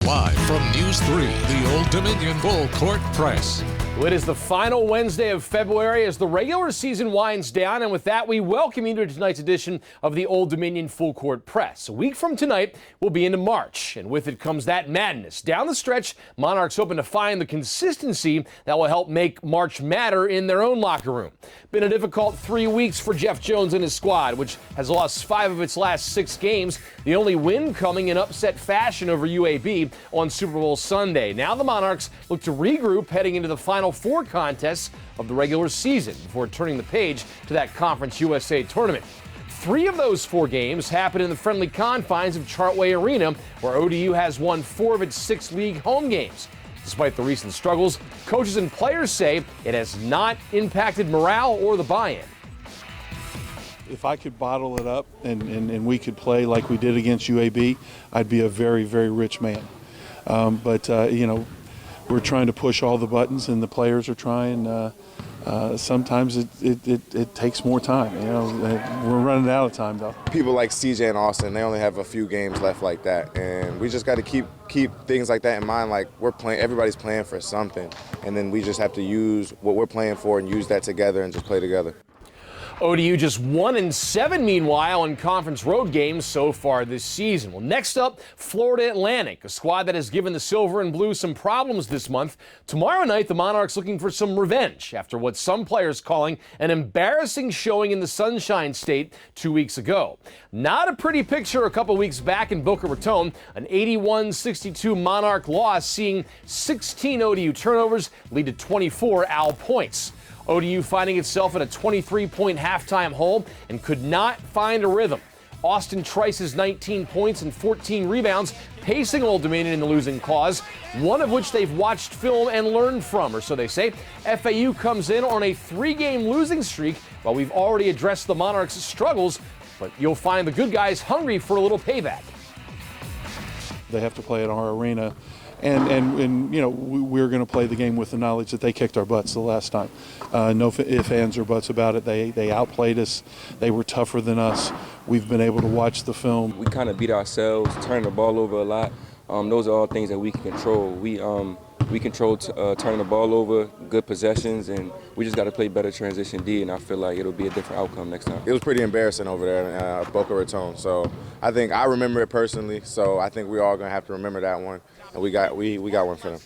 Live from News 3, the Old Dominion Full Court Press. Well, it is the final Wednesday of February as the regular season winds down, and with that, we welcome you to tonight's edition of the Old Dominion Full Court Press. A week from tonight, we'll be into March, and with it comes that madness. Down the stretch, Monarchs hoping to find the consistency that will help make March matter in their own locker room. Been a difficult 3 weeks for Jeff Jones and his squad, which has lost 5 of its last 6 games, the only win coming in upset fashion over UAB on Super Bowl Sunday. Now the Monarchs look to regroup heading into the final 4 contests of the regular season before turning the page to that Conference USA tournament. 3 of those 4 games happen in the friendly confines of Chartway Arena, where ODU has won 4 of its 6 league home games. Despite the recent struggles, coaches and players say it has not impacted morale or the buy-in. If I could bottle it up and we could play like we did against UAB, I'd be a very, very rich man. We're trying to push all the buttons, and the players are trying. Sometimes it takes more time. We're running out of time, though. People like CJ and Austin, they only have a few games left like that, and we just got to keep things like that in mind. Like everybody's playing for something, and then we just have to use what we're playing for and use that together and just play together. ODU just 1-7, meanwhile, in conference road games so far this season. Well, next up, Florida Atlantic, a squad that has given the Silver and Blue some problems this month. Tomorrow night, the Monarchs looking for some revenge after what some players calling an embarrassing showing in the Sunshine State 2 weeks ago. Not a pretty picture a couple weeks back in Boca Raton, an 81-62 Monarch loss, seeing 16 ODU turnovers lead to 24 OWL points. ODU finding itself in a 23-point halftime hole and could not find a rhythm. Austin Trice's 19 points and 14 rebounds pacing Old Dominion in the losing cause, one of which they've watched film and learned from, or so they say. FAU comes in on a 3-game losing streak while we've already addressed the Monarchs' struggles, but you'll find the good guys hungry for a little payback. They have to play at our arena. And we're going to play the game with the knowledge that they kicked our butts the last time. No ifs, ands, or buts about it. They outplayed us. They were tougher than us. We've been able to watch the film. We kind of beat ourselves, turn the ball over a lot. Those are all things that we can control. We control turning the ball over, good possessions, and we just got to play better transition D, and I feel like it'll be a different outcome next time. It was pretty embarrassing over there in Boca Raton, so I think I remember it personally, so I think we're all going to have to remember that one, and we got one for them.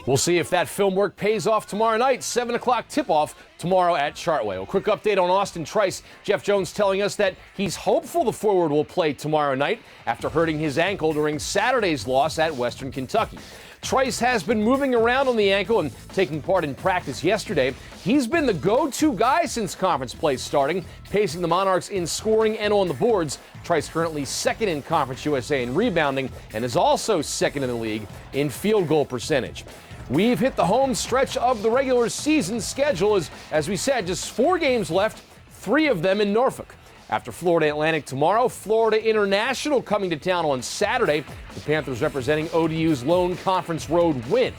We'll see if that film work pays off tomorrow night. 7 o'clock tip-off tomorrow at Chartway. A quick update on Austin Trice. Jeff Jones telling us that he's hopeful the forward will play tomorrow night after hurting his ankle during Saturday's loss at Western Kentucky. Trice has been moving around on the ankle and taking part in practice yesterday. He's been the go-to guy since conference play starting, pacing the Monarchs in scoring and on the boards. Trice currently second in Conference USA in rebounding and is also second in the league in field goal percentage. We've hit the home stretch of the regular season schedule as we said, just 4 games left, 3 of them in Norfolk. After Florida Atlantic tomorrow, Florida International coming to town on Saturday. The Panthers representing ODU's lone conference road win.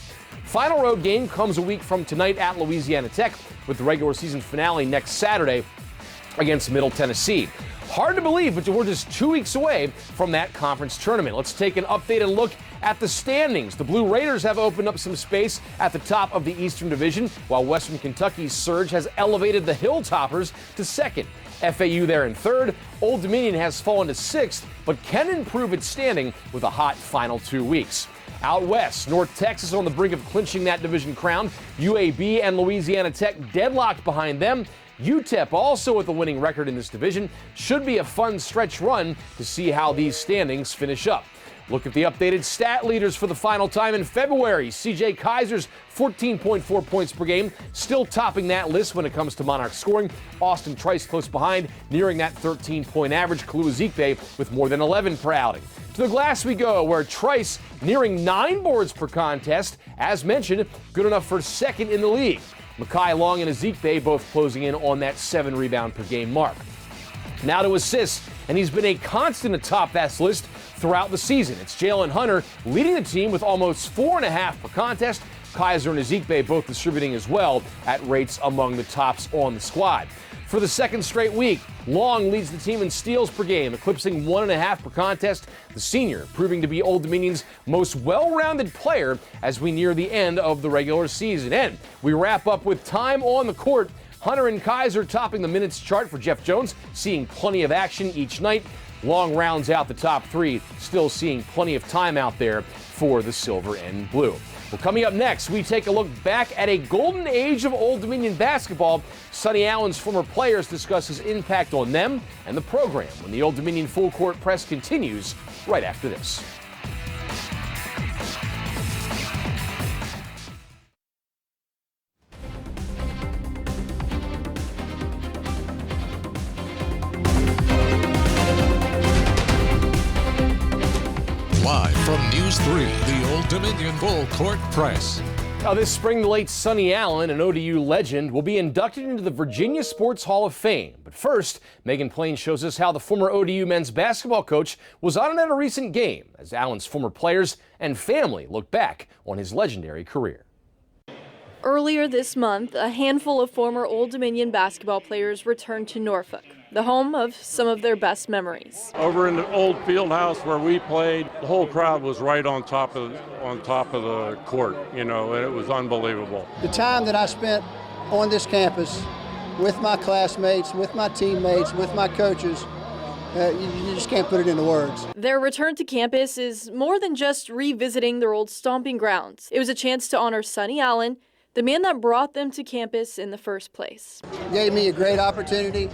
Final road game comes a week from tonight at Louisiana Tech, with the regular season finale next Saturday against Middle Tennessee. Hard to believe, but we're just 2 weeks away from that conference tournament. Let's take an updated look at the standings. The Blue Raiders have opened up some space at the top of the Eastern Division, while Western Kentucky's surge has elevated the Hilltoppers to second. FAU there in third. Old Dominion has fallen to 6th, but can improve its standing with a hot final 2 weeks. Out west, North Texas on the brink of clinching that division crown. UAB and Louisiana Tech deadlocked behind them. UTEP also with a winning record in this division. Should be a fun stretch run to see how these standings finish up. Look at the updated stat leaders for the final time in February. CJ Kaiser's 14.4 points per game, still topping that list when it comes to Monarch scoring. Austin Trice close behind, nearing that 13-point average. Kalu Ezikpe with more than 11 per outing. To the glass we go, where Trice nearing 9 boards per contest. As mentioned, good enough for second in the league. Mekhi Long and Ezikpe both closing in on that 7 rebound per game mark. Now to assists, and he's been a constant atop that list throughout the season. It's Jalen Hunter leading the team with almost 4.5 per contest. Kaiser and Ezikpe both distributing as well at rates among the tops on the squad. For the second straight week, Long leads the team in steals per game, eclipsing 1.5 per contest. The senior proving to be Old Dominion's most well-rounded player as we near the end of the regular season. And we wrap up with time on the court. Hunter and Kaiser topping the minutes chart for Jeff Jones, seeing plenty of action each night. Long rounds out the top three, still seeing plenty of time out there for the silver and blue. Well, coming up next, we take a look back at a golden age of Old Dominion basketball. Sonny Allen's former players discuss his impact on them and the program when the Old Dominion Full Court Press continues right after this. Live from News 3, the Old Dominion Full Court Press. Now, this spring, the late Sonny Allen, an ODU legend, will be inducted into the Virginia Sports Hall of Fame. But first, Megan Plain shows us how the former ODU men's basketball coach was on at a recent game as Allen's former players and family look back on his legendary career. Earlier this month, a handful of former Old Dominion basketball players returned to Norfolk, the home of some of their best memories. Over in the old field house where we played, the whole crowd was right on top of the court, and it was unbelievable. The time that I spent on this campus with my classmates, with my teammates, with my coaches, you just can't put it into words. Their return to campus is more than just revisiting their old stomping grounds. It was a chance to honor Sonny Allen, the man that brought them to campus in the first place. Gave me a great opportunity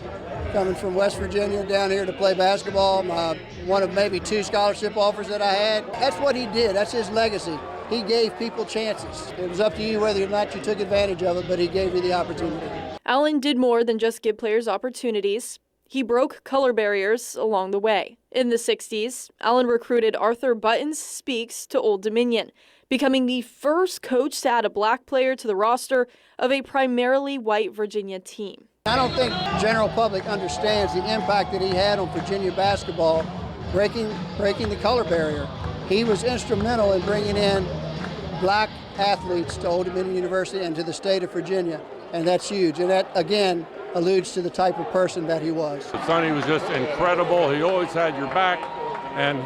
coming from West Virginia down here to play basketball. One of maybe 2 scholarship offers that I had. That's what he did. That's his legacy. He gave people chances. It was up to you whether or not you took advantage of it, but he gave you the opportunity. Allen did more than just give players opportunities. He broke color barriers along the way. In the 60s, Allen recruited Arthur Buttons Speaks to Old Dominion, becoming the first coach to add a black player to the roster of a primarily white Virginia team. I don't think the general public understands the impact that he had on Virginia basketball, breaking the color barrier. He was instrumental in bringing in black athletes to Old Dominion University and to the state of Virginia, and that's huge. And that, again, alludes to the type of person that he was. Sonny was just incredible. He always had your back, and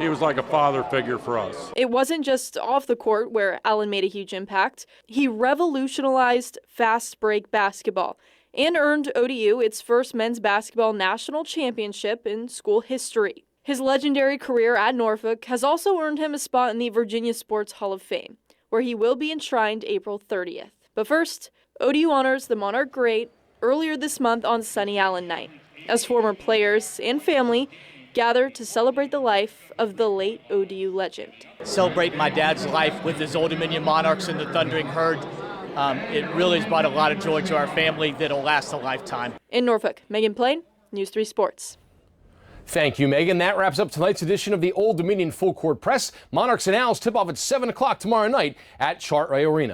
he was like a father figure for us. It wasn't just off the court where Allen made a huge impact. He revolutionized fast break basketball and earned ODU its first men's basketball national championship in school history. His legendary career at Norfolk has also earned him a spot in the Virginia Sports Hall of Fame, where he will be enshrined April 30th. But first, ODU honors the Monarch great earlier this month on Sonny Allen Night, as former players and family gather to celebrate the life of the late ODU legend. Celebrate my dad's life with his Old Dominion Monarchs and the Thundering Herd. It really has brought a lot of joy to our family that'll last a lifetime. In Norfolk, Megan Plain, News 3 Sports. Thank you, Megan. That wraps up tonight's edition of the Old Dominion Full Court Press. Monarchs and Owls tip off at 7 o'clock tomorrow night at Chartway Arena.